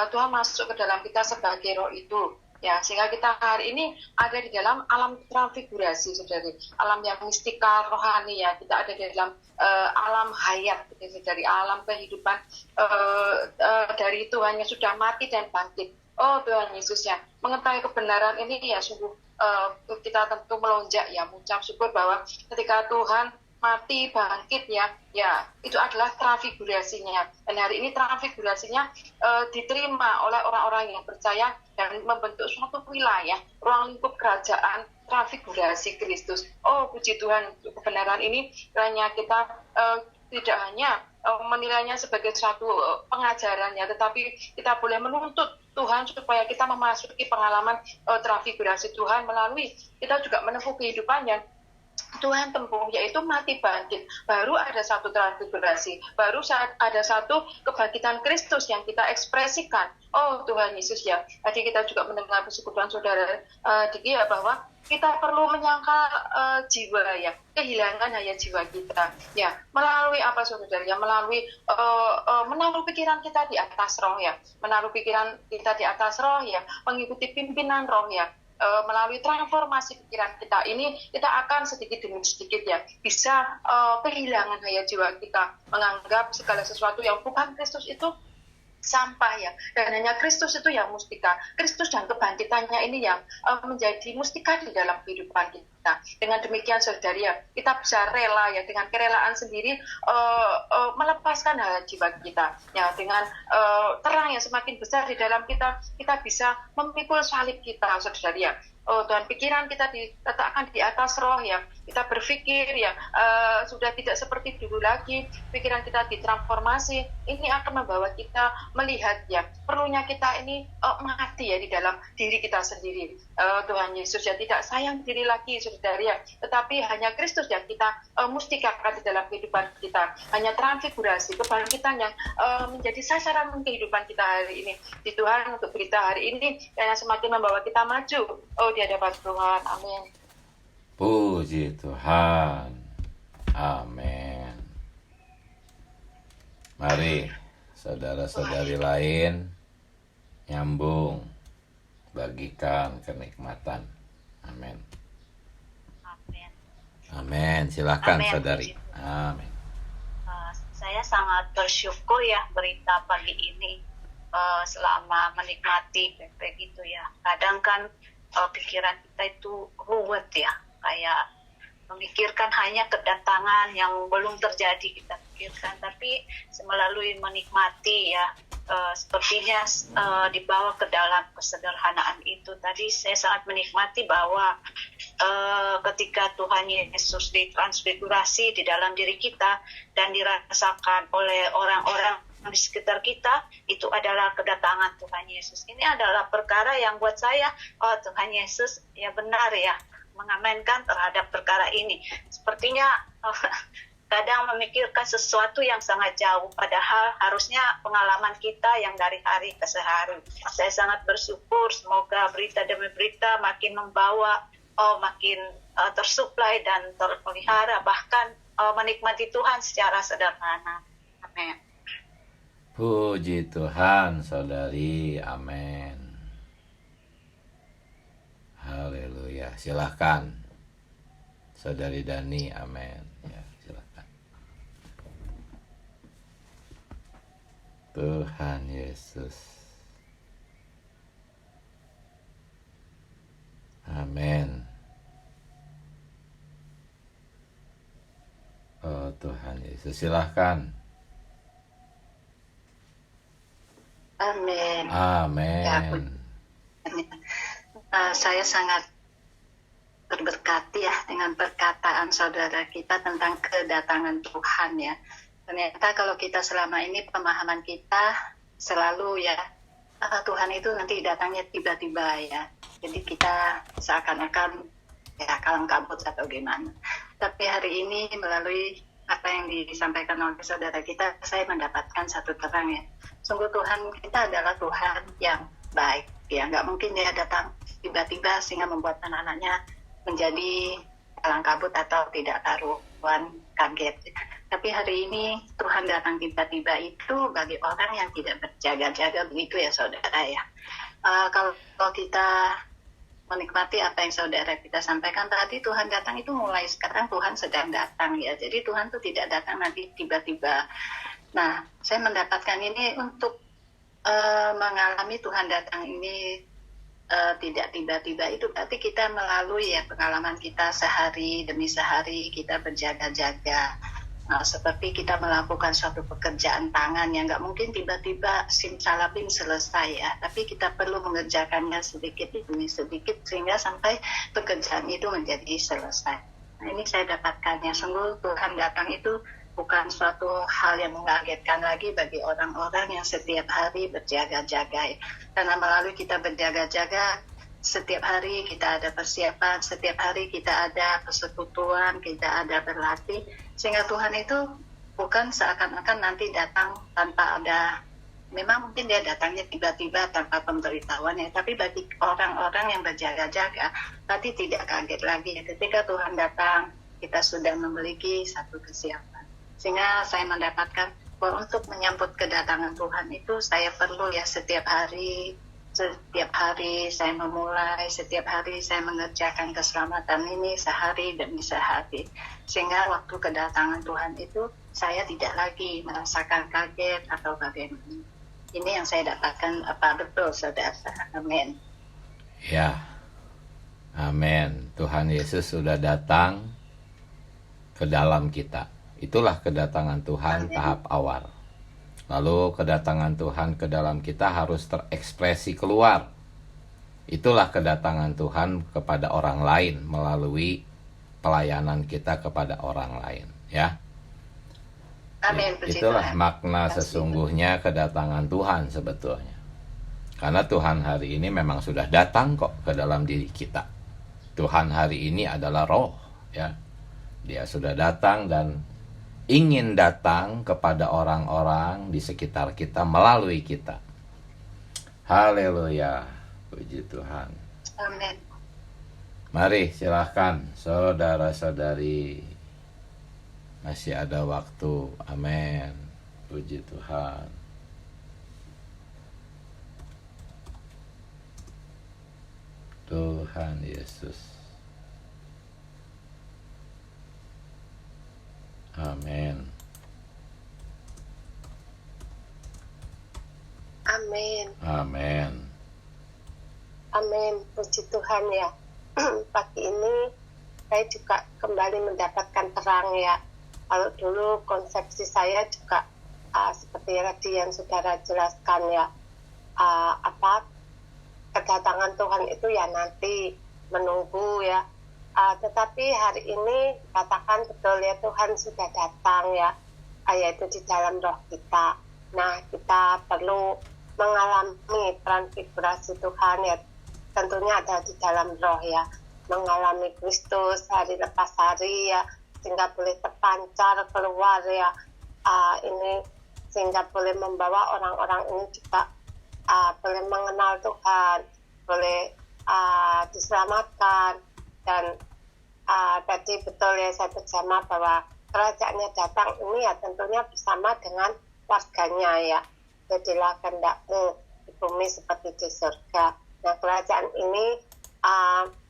Tuhan masuk ke dalam kita sebagai roh itu ya, sehingga kita hari ini ada di dalam alam transfigurasi, saudari, alam yang mistikal rohani ya. Kita ada di dalam alam hayat, dari alam kehidupan dari Tuhan yang sudah mati dan bangkit. Oh Tuhan Yesus ya, mengetahui kebenaran ini ya, sungguh kita tentu melonjak ya, mengucap syukur bahwa ketika Tuhan mati bangkit ya, itu adalah transfigurasinya. Dan hari ini transfigurasinya diterima oleh orang-orang yang percaya dan membentuk suatu wilayah, ruang lingkup kerajaan transfigurasi Kristus. Oh puji Tuhan, kebenaran ini hanya kita tidak hanya menilainya sebagai suatu pengajaran ya, tetapi kita boleh menuntut Tuhan supaya kita memasuki pengalaman transfigurasi Tuhan melalui kita juga menempuh kehidupan yang Tuhan tempuh, yaitu mati bangkit. Baru ada satu transfigurasi, baru ada satu kebangkitan Kristus yang kita ekspresikan. Oh Tuhan Yesus ya, tadi kita juga mendengar persekutuan saudara Diki ya, bahwa kita perlu menyangkal jiwa ya, kehilangan hanya jiwa kita ya, melalui apa saudara ya, melalui menaruh pikiran kita di atas roh ya, menaruh pikiran kita di atas roh ya, mengikuti pimpinan roh ya. Melalui transformasi pikiran kita ini, kita akan sedikit demi sedikit ya bisa kehilangan hanya jiwa kita, menganggap segala sesuatu yang bukan Kristus itu sampah ya, dan hanya Kristus itu yang mustika. Kristus dan kebangkitannya ini yang menjadi mustika di dalam kehidupan kita. Dengan demikian saudari ya, kita bisa rela ya, dengan kerelaan sendiri melepaskan hal jiwa kita ya, dengan terang yang semakin besar di dalam kita, kita bisa memikul salib kita saudari ya. Oh Tuhan, pikiran kita diletakkan di atas roh ya, kita berpikir ya sudah tidak seperti dulu lagi, pikiran kita ditransformasi. Ini akan membawa kita melihat ya, perlunya kita ini mati ya di dalam diri kita sendiri. Tuhan Yesus ya, tidak sayang diri lagi saudari ya, tetapi hanya Kristus yang kita mustikakan di dalam kehidupan kita. Hanya transfigurasi kebangkitan yang menjadi sasaran kehidupan kita hari ini. Di Tuhan untuk berita hari ini yang semakin membawa kita maju di hadapan Tuhan. Amin. Puji Tuhan. Amin. Mari saudara-saudari lain nyambung, bagikan kenikmatan. Amin. Amin. Amin. Silakan Amin. saudari. Amin. Saya sangat bersyukur ya berita pagi ini, selama menikmati begitu ya. Kadang kan pikiran kita itu ruwet ya, kayak memikirkan hanya kedatangan yang belum terjadi kita pikirkan, tapi melalui menikmati ya, sepertinya dibawa ke dalam kesederhanaan itu. Tadi saya sangat menikmati bahwa ketika Tuhan Yesus ditransfigurasi di dalam diri kita dan dirasakan oleh orang-orang di sekitar kita, itu adalah kedatangan Tuhan Yesus. Ini adalah perkara yang buat saya, oh Tuhan Yesus ya benar ya mengamankan terhadap perkara ini. Sepertinya kadang memikirkan sesuatu yang sangat jauh, padahal harusnya pengalaman kita yang dari hari ke hari. Saya sangat bersyukur, semoga berita demi berita makin membawa, makin tersuplai dan terpelihara, bahkan menikmati Tuhan secara sederhana. Amin. Puji Tuhan saudari. Amin. Haleluya. Silakan saudari Dani. Amin. Ya, silakan. Tuhan Yesus. Amin. Oh Tuhan Yesus, silakan. Amin. Amin. Saya sangat terberkati ya dengan perkataan saudara kita tentang kedatangan Tuhan ya. Ternyata kalau kita selama ini pemahaman kita selalu ya, Tuhan itu nanti datangnya tiba-tiba ya. Jadi kita seakan-akan ya kalang kabut atau gimana. Tapi hari ini melalui apa yang disampaikan oleh saudara kita, saya mendapatkan satu terang ya. Sungguh Tuhan kita adalah Tuhan yang baik. Ya, nggak mungkin dia datang tiba-tiba sehingga membuat anak-anaknya menjadi kalang kabut atau tidak karuan, kaget. Tapi hari ini Tuhan datang tiba-tiba itu bagi orang yang tidak berjaga-jaga, begitu ya saudara ya. Kalau kita menikmati apa yang saudara kita sampaikan tadi, Tuhan datang itu mulai sekarang Tuhan sedang datang ya. Jadi Tuhan itu tidak datang nanti tiba-tiba. Nah, saya mendapatkan ini untuk mengalami Tuhan datang ini tidak tiba-tiba, itu berarti kita melalui ya pengalaman kita sehari demi sehari, kita berjaga-jaga. Seperti kita melakukan suatu pekerjaan tangan yang nggak mungkin tiba-tiba simsalabim selesai ya, tapi kita perlu mengerjakannya sedikit demi sedikit sehingga sampai pekerjaan itu menjadi selesai. Nah, ini saya dapatkannya, sungguh Tuhan datang itu bukan suatu hal yang mengagetkan lagi bagi orang-orang yang setiap hari berjaga-jaga. Karena melalui kita berjaga-jaga, setiap hari kita ada persiapan, setiap hari kita ada persekutuan, kita ada berlatih. Sehingga Tuhan itu bukan seakan-akan nanti datang tanpa ada, memang mungkin dia datangnya tiba-tiba tanpa pemberitahuan ya, tapi bagi orang-orang yang berjaga-jaga, tadi tidak kaget lagi ya. Ketika Tuhan datang, kita sudah memiliki satu kesiapan. Sehingga saya mendapatkan bahwa untuk menyambut kedatangan Tuhan itu saya perlu ya setiap hari saya memulai, setiap hari saya mengerjakan keselamatan ini sehari demi sehari. Sehingga waktu kedatangan Tuhan itu saya tidak lagi merasakan kaget atau bagaimana. Ini yang saya dapatkan, apa betul saudara? Amin. Ya, amin. Tuhan Yesus sudah datang ke dalam kita. Itulah kedatangan Tuhan tahap awal. Lalu kedatangan Tuhan ke dalam kita harus terekspresi keluar. Itulah kedatangan Tuhan kepada orang lain melalui pelayanan kita kepada orang lain, ya. Amin. Itulah makna sesungguhnya kedatangan Tuhan sebetulnya. Karena Tuhan hari ini memang sudah datang kok ke dalam diri kita. Tuhan hari ini adalah roh, ya. Dia sudah datang dan ingin datang kepada orang-orang di sekitar kita melalui kita. Haleluya, puji Tuhan. Amin. Mari silahkan saudara-saudari, masih ada waktu. Amin, puji Tuhan. Tuhan Yesus. Amin. Amin. Amin. Amin. Puji Tuhan ya. Pagi ini saya juga kembali mendapatkan terang ya. Kalau dulu konsepsi saya juga seperti tadi yang saudara jelaskan ya. Kedatangan Tuhan itu ya nanti menunggu ya. Tetapi hari ini katakan betul ya, Tuhan sudah datang ya, yaitu di dalam roh kita. Nah, kita perlu mengalami transfigurasi Tuhan ya, tentunya ada di dalam roh ya, mengalami Kristus hari lepas hari ya, sehingga boleh terpancar keluar ya, ini sehingga boleh membawa orang-orang ini juga boleh mengenal Tuhan, boleh diselamatkan. Dan tadi betul ya saya bersama bahwa kerajaannya datang ini ya tentunya bersama dengan warganya ya. Jadilah kehendakmu di bumi seperti di surga. Nah, kerajaan ini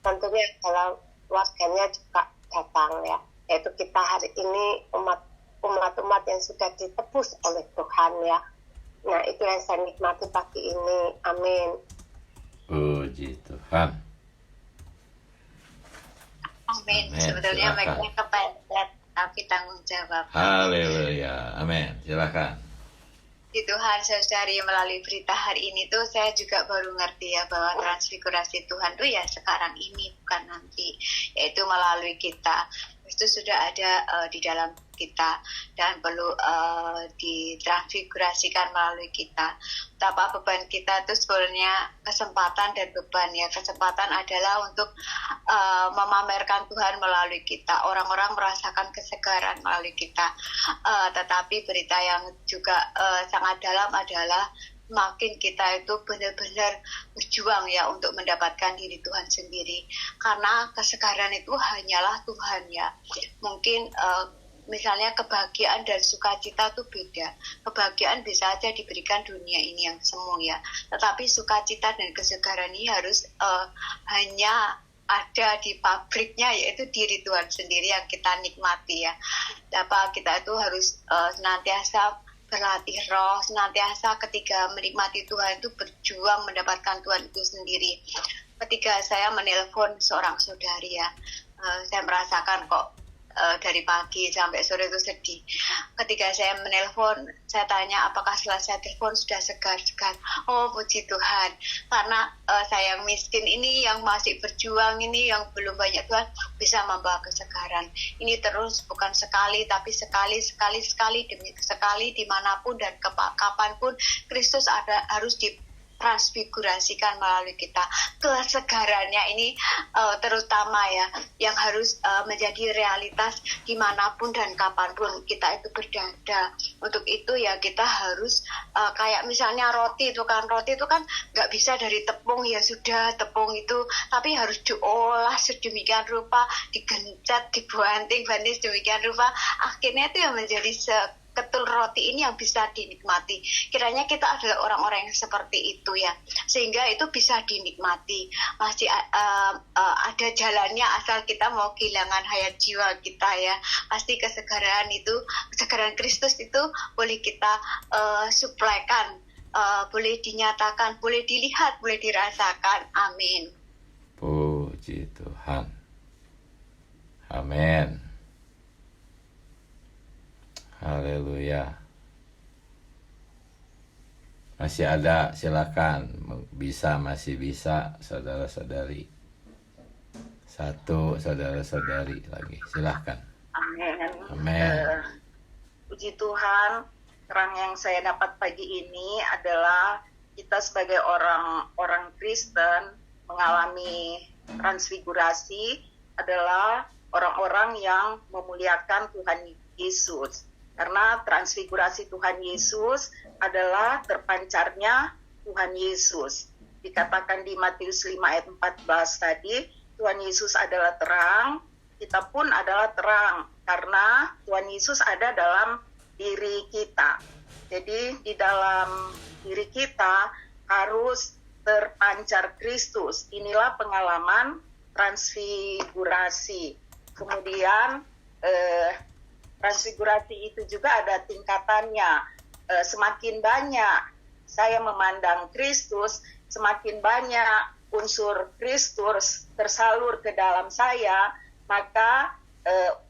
tentunya adalah warganya juga datang ya. Yaitu kita hari ini umat-umat yang sudah ditebus oleh Tuhan ya. Nah, itu yang saya nikmati pagi ini. Amin. Puji Tuhan. Amin. Amin. Sebetulnya Silakan. mereka kepepet, tapi tanggung jawab. Haleluya. Amin. Silakan. Di Tuhan, saudari, melalui berita hari ini tuh saya juga baru ngerti ya bahwa transfigurasi Tuhan tuh ya sekarang ini bukan nanti, yaitu melalui kita. Itu sudah ada di dalam kita dan perlu ditransfigurasikan melalui kita. Betapa beban kita itu sebenarnya kesempatan dan beban ya. Kesempatan adalah untuk memamerkan Tuhan melalui kita. Orang-orang merasakan kesegaran melalui kita. Tetapi berita yang juga sangat dalam adalah makin kita itu benar-benar berjuang ya untuk mendapatkan diri Tuhan sendiri. Karena kesegaran itu hanyalah Tuhan ya. Mungkin misalnya kebahagiaan dan sukacita itu beda. Kebahagiaan bisa saja diberikan dunia ini yang semu ya. Tetapi sukacita dan kesegaran ini harus hanya ada di pabriknya, yaitu diri Tuhan sendiri yang kita nikmati ya. Kita itu harus senantiasa berlatih roh, senantiasa ketika menikmati Tuhan itu berjuang mendapatkan Tuhan itu sendiri. Ketika saya menelpon seorang saudari ya, saya merasakan kok dari pagi sampai sore itu sedih. Ketika saya menelpon, saya tanya apakah setelah saya telepon sudah segar-segar. Oh puji Tuhan, karena saya yang miskin ini, yang masih berjuang ini, yang belum banyak Tuhan, bisa membawa kesegaran. Ini terus bukan sekali, tapi sekali demi sekali, dimanapun dan kapanpun Kristus harus transfigurasikan melalui kita. Kesegarannya ini terutama ya, yang harus menjadi realitas dimanapun dan kapanpun kita itu berada. Untuk itu ya kita harus kayak misalnya roti itu kan nggak bisa dari tepung ya sudah, tepung itu tapi harus diolah sedemikian rupa, digencet, dibanting-banting sedemikian rupa, akhirnya itu yang menjadi ketul roti ini yang bisa dinikmati. Kiranya kita adalah orang-orang yang seperti itu ya, sehingga itu bisa dinikmati. Masih ada jalannya asal kita mau kehilangan hayat jiwa kita ya. Pasti kesegaran Kristus itu boleh kita suplaikan, boleh dinyatakan, boleh dilihat, boleh dirasakan. Amin. Puji Tuhan. Amin. Haleluya. Masih ada, silakan. Masih bisa, saudara-saudari. Satu saudara-saudari lagi, silakan. Amin. Puji Tuhan, terang yang saya dapat pagi ini adalah kita sebagai orang Kristen mengalami transfigurasi adalah orang-orang yang memuliakan Tuhan Yesus. Karena transfigurasi Tuhan Yesus adalah terpancarnya Tuhan Yesus. Dikatakan di Matius 5 ayat 14 tadi, Tuhan Yesus adalah terang, kita pun adalah terang. Karena Tuhan Yesus ada dalam diri kita. Jadi di dalam diri kita harus terpancar Kristus. Inilah pengalaman transfigurasi. Kemudian transfigurasi itu juga ada tingkatannya. Semakin banyak saya memandang Kristus, semakin banyak unsur Kristus tersalur ke dalam saya, maka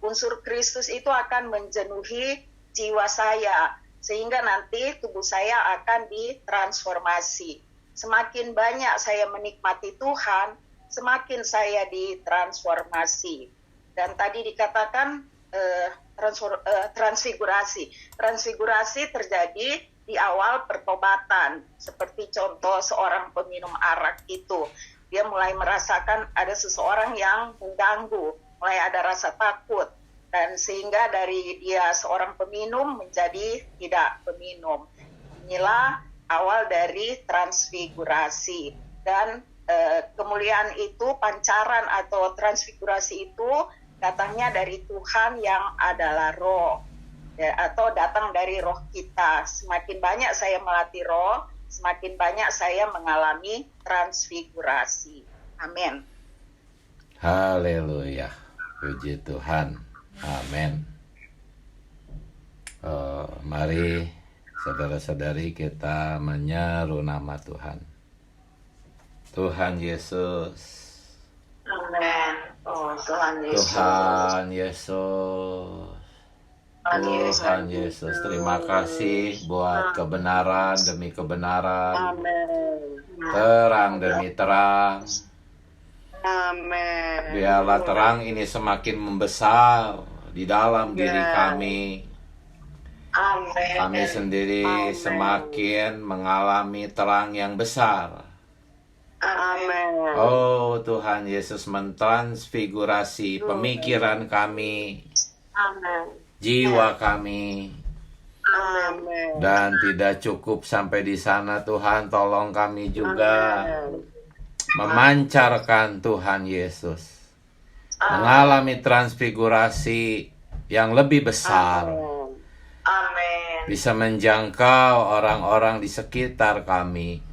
unsur Kristus itu akan menjenuhi jiwa saya, sehingga nanti tubuh saya akan ditransformasi. Semakin banyak saya menikmati Tuhan, semakin saya ditransformasi. Dan tadi dikatakan transfigurasi terjadi di awal pertobatan, seperti contoh seorang peminum arak itu, dia mulai merasakan ada seseorang yang mengganggu, mulai ada rasa takut, dan sehingga dari dia seorang peminum menjadi tidak peminum. Inilah awal dari transfigurasi. Dan kemuliaan itu, pancaran atau transfigurasi itu datangnya dari Tuhan yang adalah roh, ya, atau datang dari roh kita. Semakin banyak saya melatih roh, semakin banyak saya mengalami transfigurasi. Amin. Haleluya. Puji Tuhan. Amin. Mari saudara-saudari kita menyeru nama Tuhan. Tuhan Yesus. Amin. Oh, Tuhan Yesus. Tuhan Yesus. Tuhan Yesus, terima kasih buat kebenaran demi kebenaran. Amin. Terang demi terang. Amin. Biarlah terang ini semakin membesar di dalam diri kami. Amin. Kami sendiri semakin mengalami terang yang besar. Amin. Oh Tuhan Yesus, mentransfigurasi pemikiran kami, Amin. jiwa kami, Amin. Dan tidak cukup sampai di sana Tuhan, tolong kami juga memancarkan Tuhan Yesus. Mengalami transfigurasi yang lebih besar. Amin. Bisa menjangkau orang-orang di sekitar kami.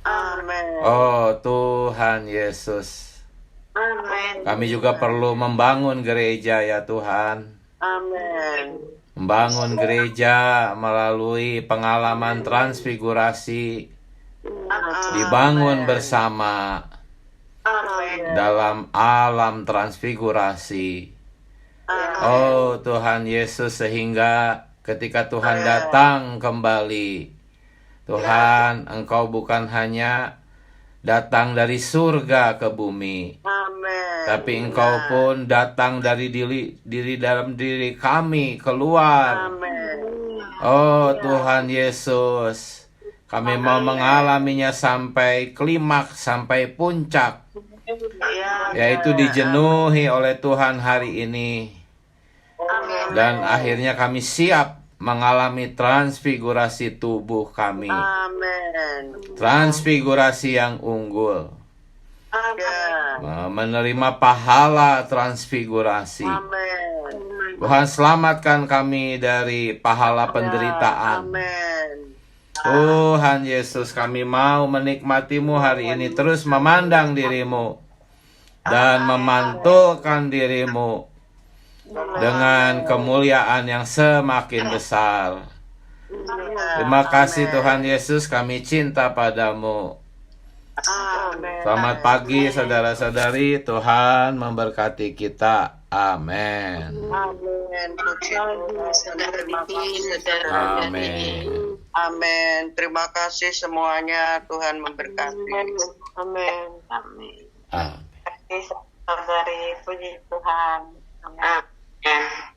Amin. Oh Tuhan Yesus, Amin. kami juga perlu membangun gereja ya Tuhan. Amin. Membangun gereja melalui pengalaman transfigurasi. Dibangun bersama Amin. dalam alam transfigurasi. Oh Tuhan Yesus, sehingga ketika Tuhan datang kembali, Tuhan, Engkau bukan hanya datang dari surga ke bumi, Amin. tapi Engkau pun datang dari diri dalam diri kami keluar. Amin. Oh Tuhan Yesus, kami mau mengalaminya sampai klimaks, sampai puncak, yaitu dijenuhi oleh Tuhan hari ini. Dan akhirnya kami siap mengalami transfigurasi tubuh kami. Amin. Transfigurasi yang unggul. Amin. Menerima pahala transfigurasi. Amin. Tuhan, selamatkan kami dari pahala penderitaan. Amin. Tuhan Yesus, kami mau menikmati-Mu hari ini, terus memandang diri-Mu dan memantulkan diri-Mu dengan kemuliaan yang semakin besar. Terima kasih Tuhan Yesus, kami cinta padamu. Amin. Selamat pagi saudara-saudari, Tuhan memberkati kita. Amin. Amin. Puji Tuhan. Terima kasih, saudara. Amin. Amin. Terima kasih semuanya. Tuhan memberkati. Amin. Amin. Amin. Saudari, puji Tuhan. Amin. Amin.